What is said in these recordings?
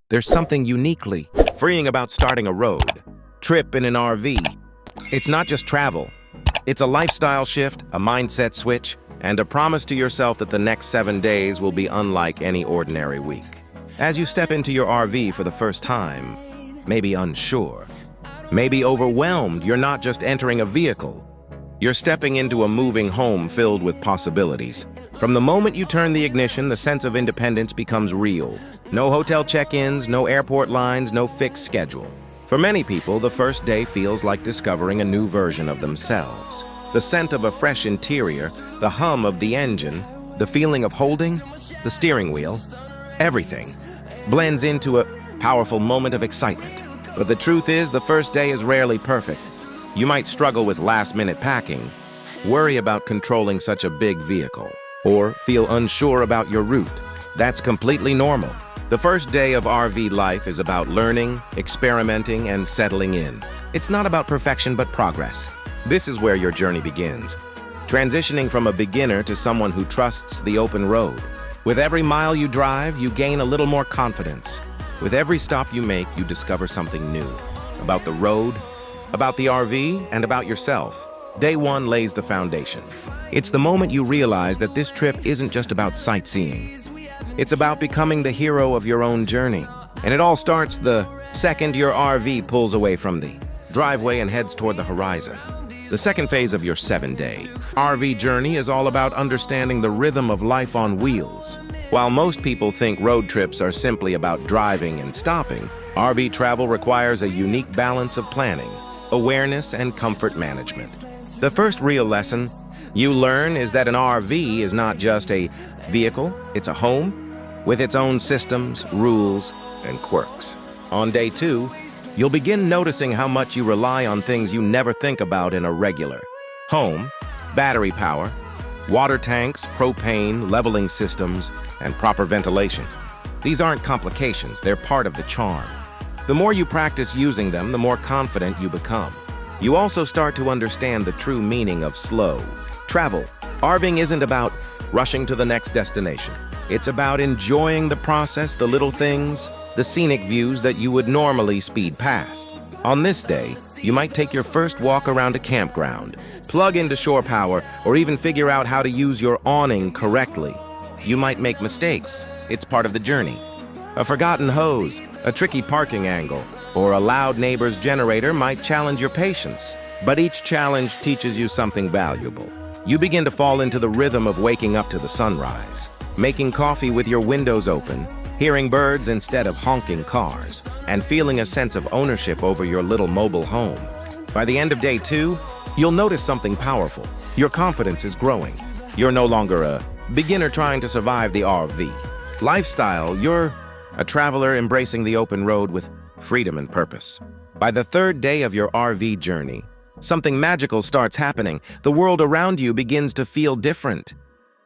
There's something uniquely freeing about starting a road trip in an RV. It's not just travel. It's a lifestyle shift, a mindset switch, and a promise to yourself that the next 7 days will be unlike any ordinary week. As you step into your RV for the first time, maybe unsure, maybe overwhelmed, you're not just entering a vehicle. You're stepping into a moving home filled with possibilities. From the moment you turn the ignition, the sense of independence becomes real. No hotel check-ins, no airport lines, no fixed schedule. For many people, the first day feels like discovering a new version of themselves. The scent of a fresh interior, the hum of the engine, the feeling of holding the steering wheel, everything blends into a powerful moment of excitement. But the truth is, the first day is rarely perfect. You might struggle with last-minute packing, worry about controlling such a big vehicle, or feel unsure about your route. That's completely normal. The first day of RV life is about learning, experimenting, and settling in. It's not about perfection, but progress. This is where your journey begins, transitioning from a beginner to someone who trusts the open road. With every mile you drive, you gain a little more confidence. With every stop you make, you discover something new about the road, about the RV, and about yourself. Day one lays the foundation. It's the moment you realize that this trip isn't just about sightseeing. It's about becoming the hero of your own journey. And it all starts the second your RV pulls away from the driveway and heads toward the horizon. The second phase of your 7-day RV journey is all about understanding the rhythm of life on wheels. While most people think road trips are simply about driving and stopping, RV travel requires a unique balance of planning, awareness, and comfort management. The first real lesson you learn is that an RV is not just a vehicle, it's a home with its own systems, rules, and quirks. On day 2, you'll begin noticing how much you rely on things you never think about in a regular home: battery power, water tanks, propane, leveling systems, and proper ventilation. These aren't complications, they're part of the charm. The more you practice using them, the more confident you become. You also start to understand the true meaning of slow travel. RVing isn't about rushing to the next destination. It's about enjoying the process, the little things, the scenic views that you would normally speed past. On this day, you might take your first walk around a campground, plug into shore power, or even figure out how to use your awning correctly. You might make mistakes. It's part of the journey. A forgotten hose, a tricky parking angle, or a loud neighbor's generator might challenge your patience. But each challenge teaches you something valuable. You begin to fall into the rhythm of waking up to the sunrise, making coffee with your windows open, hearing birds instead of honking cars, and feeling a sense of ownership over your little mobile home. By the end of day 2, you'll notice something powerful. Your confidence is growing. You're no longer a beginner trying to survive the RV lifestyle. You're a traveler embracing the open road with freedom and purpose. By the 3rd day of your RV journey, something magical starts happening. The world around you begins to feel different.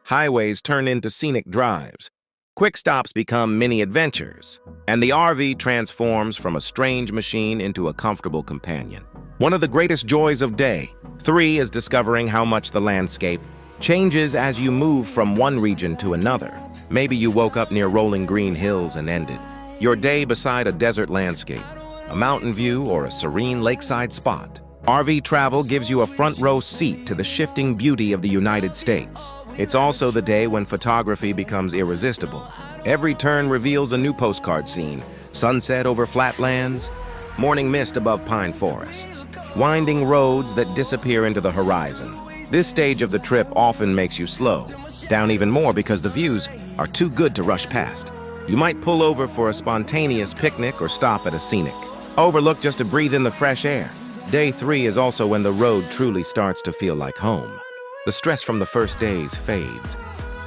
Highways turn into scenic drives. Quick stops become mini adventures, and the RV transforms from a strange machine into a comfortable companion. One of the greatest joys of day 3 is discovering how much the landscape changes as you move from one region to another. Maybe you woke up near rolling green hills and ended your day beside a desert landscape, a mountain view, or a serene lakeside spot. RV travel gives you a front row seat to the shifting beauty of the United States. It's also the day when photography becomes irresistible. Every turn reveals a new postcard scene: sunset over flatlands, morning mist above pine forests, winding roads that disappear into the horizon. This stage of the trip often makes you slow down even more because the views are too good to rush past. You might pull over for a spontaneous picnic or stop at a scenic overlook just to breathe in the fresh air. Day 3 is also when the road truly starts to feel like home. The stress from the first days fades,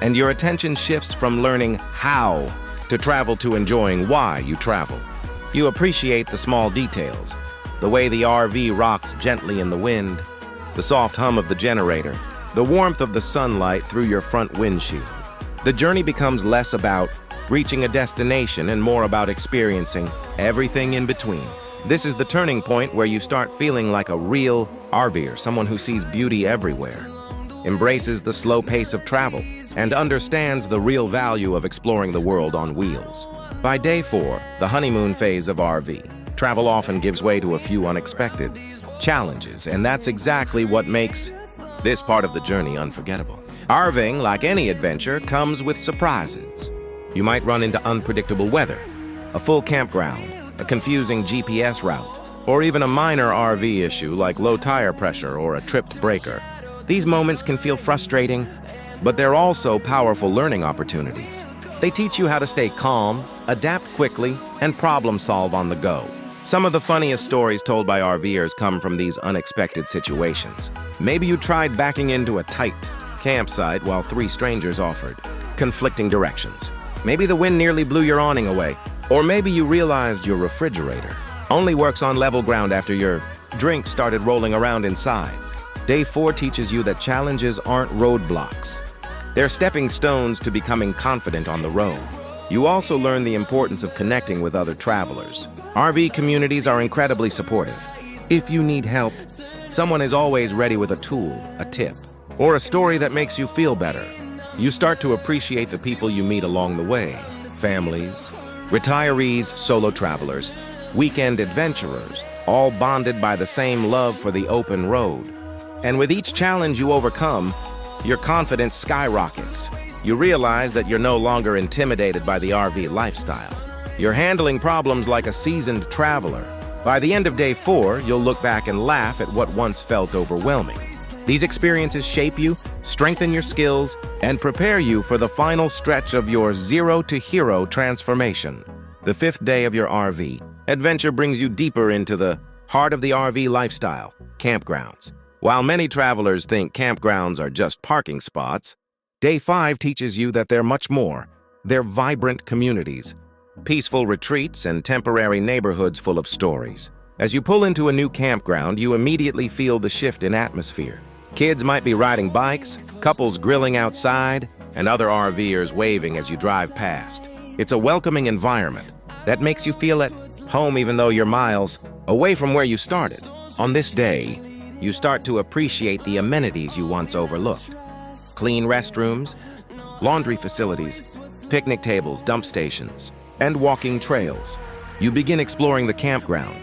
and your attention shifts from learning how to travel to enjoying why you travel. You appreciate the small details, the way the RV rocks gently in the wind, the soft hum of the generator, the warmth of the sunlight through your front windshield. The journey becomes less about reaching a destination and more about experiencing everything in between. This is the turning point where you start feeling like a real RVer, someone who sees beauty everywhere, embraces the slow pace of travel, and understands the real value of exploring the world on wheels. By day 4, the honeymoon phase of RV, travel often gives way to a few unexpected challenges, and that's exactly what makes this part of the journey unforgettable. RVing, like any adventure, comes with surprises. You might run into unpredictable weather, a full campground, a confusing GPS route, or even a minor RV issue like low tire pressure or a tripped breaker. These moments can feel frustrating, but they're also powerful learning opportunities. They teach you how to stay calm, adapt quickly, and problem solve on the go. Some of the funniest stories told by RVers come from these unexpected situations. Maybe you tried backing into a tight campsite while 3 strangers offered conflicting directions. Maybe the wind nearly blew your awning away. Or maybe you realized your refrigerator only works on level ground after your drink started rolling around inside. Day 4 teaches you that challenges aren't roadblocks. They're stepping stones to becoming confident on the road. You also learn the importance of connecting with other travelers. RV communities are incredibly supportive. If you need help, someone is always ready with a tool, a tip, or a story that makes you feel better. You start to appreciate the people you meet along the way. Families, retirees, solo travelers, weekend adventurers, all bonded by the same love for the open road. And with each challenge you overcome, your confidence skyrockets. You realize that you're no longer intimidated by the RV lifestyle. You're handling problems like a seasoned traveler. By the end of day 4, you'll look back and laugh at what once felt overwhelming. These experiences shape you, strengthen your skills, and prepare you for the final stretch of your zero-to-hero transformation. The 5th day of your RV adventure brings you deeper into the heart of the RV lifestyle, campgrounds. While many travelers think campgrounds are just parking spots, day 5 teaches you that they're much more. They're vibrant communities, peaceful retreats, and temporary neighborhoods full of stories. As you pull into a new campground, you immediately feel the shift in atmosphere. Kids might be riding bikes, couples grilling outside, and other RVers waving as you drive past. It's a welcoming environment that makes you feel at home even though you're miles away from where you started. On this day, you start to appreciate the amenities you once overlooked. Clean restrooms, laundry facilities, picnic tables, dump stations, and walking trails. You begin exploring the campground,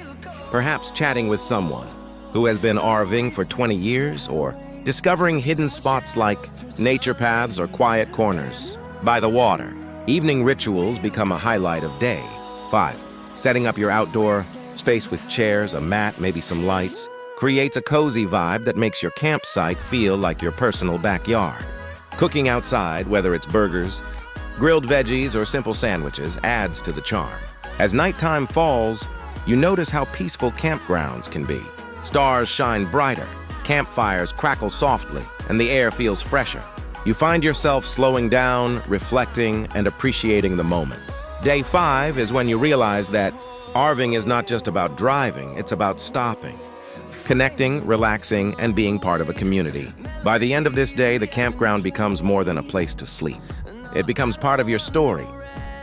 perhaps chatting with someone who has been RVing for 20 years or discovering hidden spots like nature paths or quiet corners by the water. Evening rituals become a highlight of day 5. Setting up your outdoor space with chairs, a mat, maybe some lights, creates a cozy vibe that makes your campsite feel like your personal backyard. Cooking outside, whether it's burgers, grilled veggies, or simple sandwiches, adds to the charm. As nighttime falls, you notice how peaceful campgrounds can be. Stars shine brighter, campfires crackle softly, and the air feels fresher. You find yourself slowing down, reflecting, and appreciating the moment. Day 5 is when you realize that RVing is not just about driving, it's about stopping, connecting, relaxing, and being part of a community. By the end of this day, the campground becomes more than a place to sleep. It becomes part of your story,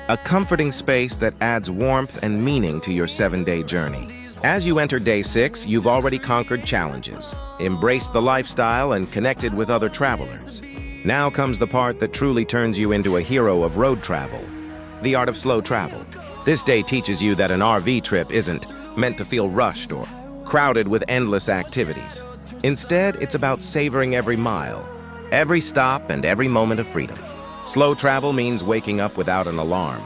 a comforting space that adds warmth and meaning to your 7-day journey. As you enter day 6, you've already conquered challenges, embraced the lifestyle, and connected with other travelers. Now comes the part that truly turns you into a hero of road travel, the art of slow travel. This day teaches you that an RV trip isn't meant to feel rushed or crowded with endless activities. Instead, it's about savoring every mile, every stop, and every moment of freedom. Slow travel means waking up without an alarm,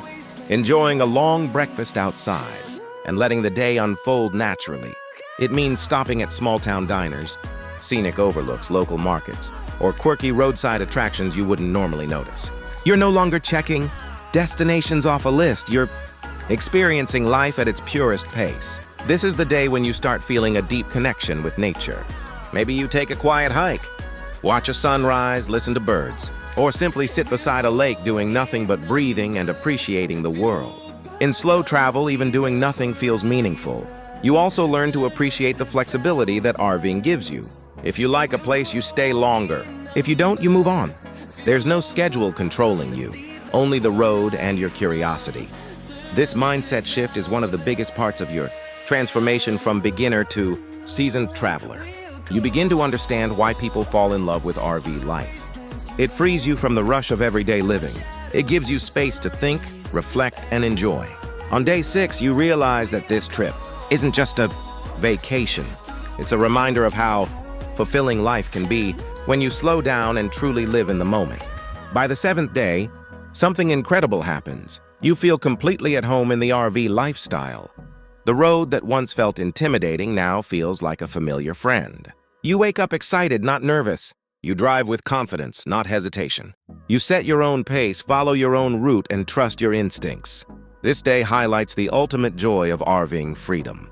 enjoying a long breakfast outside, and letting the day unfold naturally. It means stopping at small-town diners, scenic overlooks, local markets, or quirky roadside attractions you wouldn't normally notice. You're no longer checking destinations off a list. You're experiencing life at its purest pace. This is the day when you start feeling a deep connection with nature. Maybe you take a quiet hike, watch a sunrise, listen to birds, or simply sit beside a lake doing nothing but breathing and appreciating the world. In slow travel, even doing nothing feels meaningful. You also learn to appreciate the flexibility that RVing gives you. If you like a place, you stay longer. If you don't, you move on. There's no schedule controlling you, only the road and your curiosity. This mindset shift is one of the biggest parts of your transformation from beginner to seasoned traveler. You begin to understand why people fall in love with RV life. It frees you from the rush of everyday living. It gives you space to think, reflect, and enjoy. On day 6, you realize that this trip isn't just a vacation. It's a reminder of how fulfilling life can be when you slow down and truly live in the moment. By the 7th day, something incredible happens. You feel completely at home in the RV lifestyle. The road that once felt intimidating now feels like a familiar friend. You wake up excited, not nervous. You drive with confidence, not hesitation. You set your own pace, follow your own route, and trust your instincts. This day highlights the ultimate joy of RVing freedom.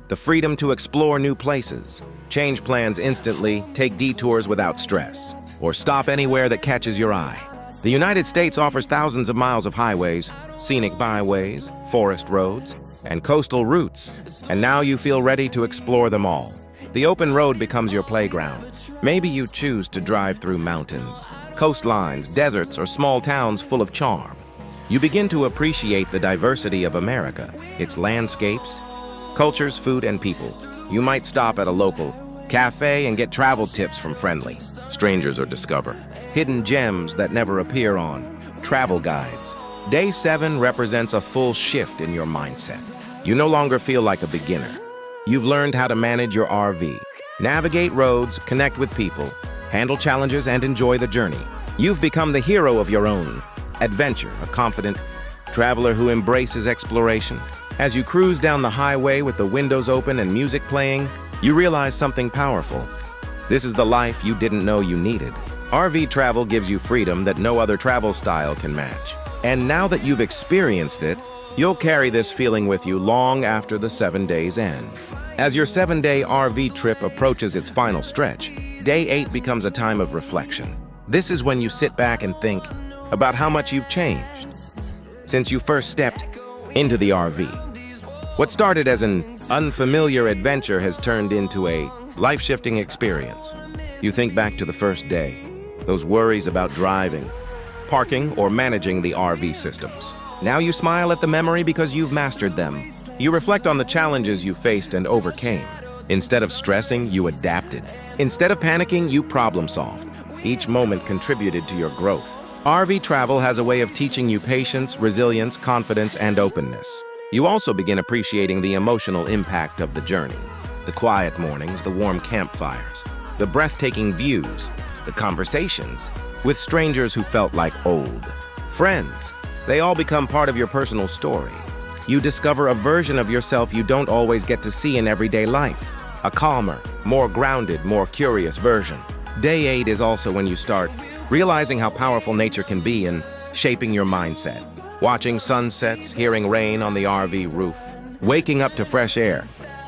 The freedom to explore new places, change plans instantly, take detours without stress, or stop anywhere that catches your eye. The United States offers thousands of miles of highways, scenic byways, forest roads, and coastal routes, and now you feel ready to explore them all. The open road becomes your playground. Maybe you choose to drive through mountains, coastlines, deserts, or small towns full of charm. You begin to appreciate the diversity of America, its landscapes, cultures, food, and people. You might stop at a local cafe and get travel tips from friendly strangers or discover hidden gems that never appear on travel guides. Day 7 represents a full shift in your mindset. You no longer feel like a beginner. You've learned how to manage your RV, navigate roads, connect with people, handle challenges, and enjoy the journey. You've become the hero of your own adventure, a confident traveler who embraces exploration. As you cruise down the highway with the windows open and music playing, you realize something powerful. This is the life you didn't know you needed. RV travel gives you freedom that no other travel style can match. And now that you've experienced it, you'll carry this feeling with you long after the 7 days end. As your 7-day RV trip approaches its final stretch, day 8 becomes a time of reflection. This is when you sit back and think about how much you've changed since you first stepped into the RV. What started as an unfamiliar adventure has turned into a life-shifting experience. You think back to the first day, those worries about driving, parking, or managing the RV systems. Now you smile at the memory because you've mastered them. You reflect on the challenges you faced and overcame. Instead of stressing, you adapted. Instead of panicking, you problem-solved. Each moment contributed to your growth. RV travel has a way of teaching you patience, resilience, confidence, and openness. You also begin appreciating the emotional impact of the journey. The quiet mornings, the warm campfires, the breathtaking views, the conversations with strangers who felt like old friends. They all become part of your personal story. You discover a version of yourself you don't always get to see in everyday life. A calmer, more grounded, more curious version. Day 8 is also when you start realizing how powerful nature can be in shaping your mindset. Watching sunsets, hearing rain on the RV roof, waking up to fresh air.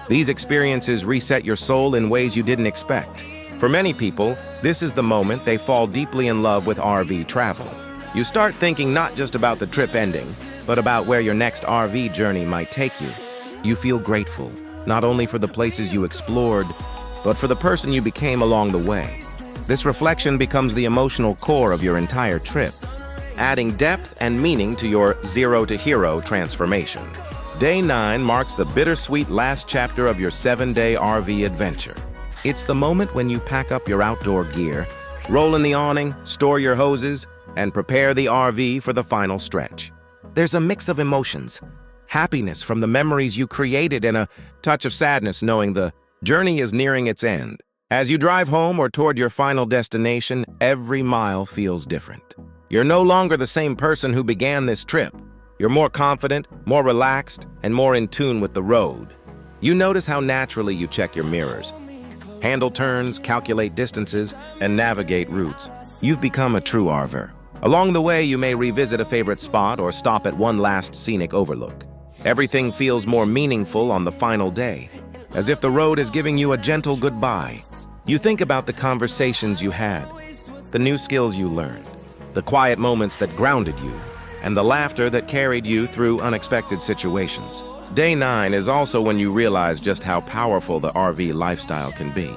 These experiences reset your soul in ways you didn't expect. For many people, this is the moment they fall deeply in love with RV travel. You start thinking not just about the trip ending, but about where your next RV journey might take you. You feel grateful, not only for the places you explored, but for the person you became along the way. This reflection becomes the emotional core of your entire trip, adding depth and meaning to your zero-to-hero transformation. Day 9 marks the bittersweet last chapter of your 7-day RV adventure. It's the moment when you pack up your outdoor gear, roll in the awning, store your hoses, and prepare the RV for the final stretch. There's a mix of emotions, happiness from the memories you created and a touch of sadness knowing the journey is nearing its end. As you drive home or toward your final destination, every mile feels different. You're no longer the same person who began this trip. You're more confident, more relaxed, and more in tune with the road. You notice how naturally you check your mirrors, handle turns, calculate distances, and navigate routes. You've become a true RVer. Along the way, you may revisit a favorite spot or stop at one last scenic overlook. Everything feels more meaningful on the final day, as if the road is giving you a gentle goodbye. You think about the conversations you had, the new skills you learned, the quiet moments that grounded you, and the laughter that carried you through unexpected situations. Day 9 is also when you realize just how powerful the RV lifestyle can be.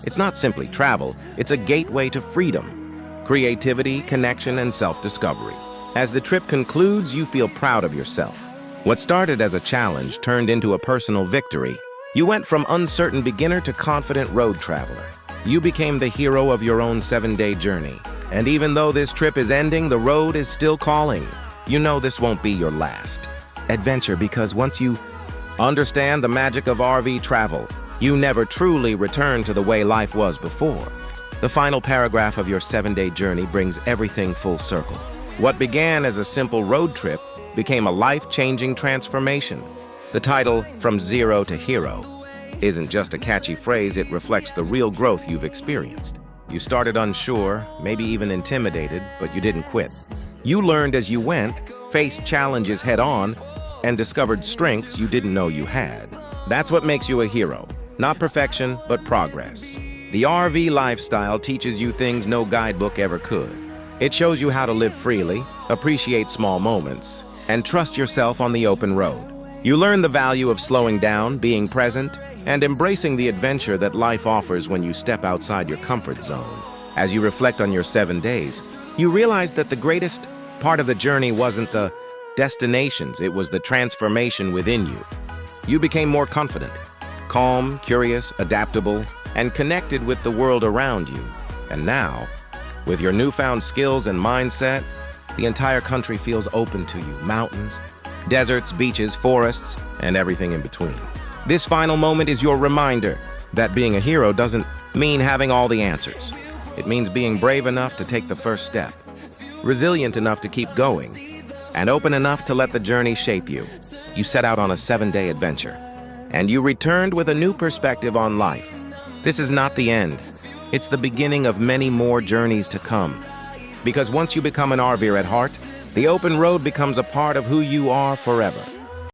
It's not simply travel, it's a gateway to freedom, creativity, connection, and self-discovery. As the trip concludes, you feel proud of yourself. What started as a challenge turned into a personal victory. You went from uncertain beginner to confident road traveler. You became the hero of your own 7-day journey. And even though this trip is ending, the road is still calling. you know this won't be your last adventure, because once you understand the magic of RV travel, you never truly return to the way life was before. The final paragraph of your 7-day journey brings everything full circle. What began as a simple road trip became a life-changing transformation. The title, From Zero to Hero, isn't just a catchy phrase, it reflects the real growth you've experienced. You started unsure, maybe even intimidated, but you didn't quit. You learned as you went, faced challenges head-on, and discovered strengths you didn't know you had. That's what makes you a hero. Not perfection, but progress. The RV lifestyle teaches you things no guidebook ever could. It shows you how to live freely, appreciate small moments, and trust yourself on the open road. You learn the value of slowing down, being present, and embracing the adventure that life offers when you step outside your comfort zone. As you reflect on your 7 days, you realize that the greatest part of the journey wasn't the destinations, it was the transformation within you. You became more confident, calm, curious, adaptable, and connected with the world around you. And now, with your newfound skills and mindset, the entire country feels open to you. Mountains, deserts, beaches, forests, and everything in between. This final moment is your reminder that being a hero doesn't mean having all the answers. It means being brave enough to take the first step, resilient enough to keep going, and open enough to let the journey shape you. You set out on a 7-day adventure, and you returned with a new perspective on life. This is not the end. It's the beginning of many more journeys to come. Because once you become an RVer at heart, the open road becomes a part of who you are forever.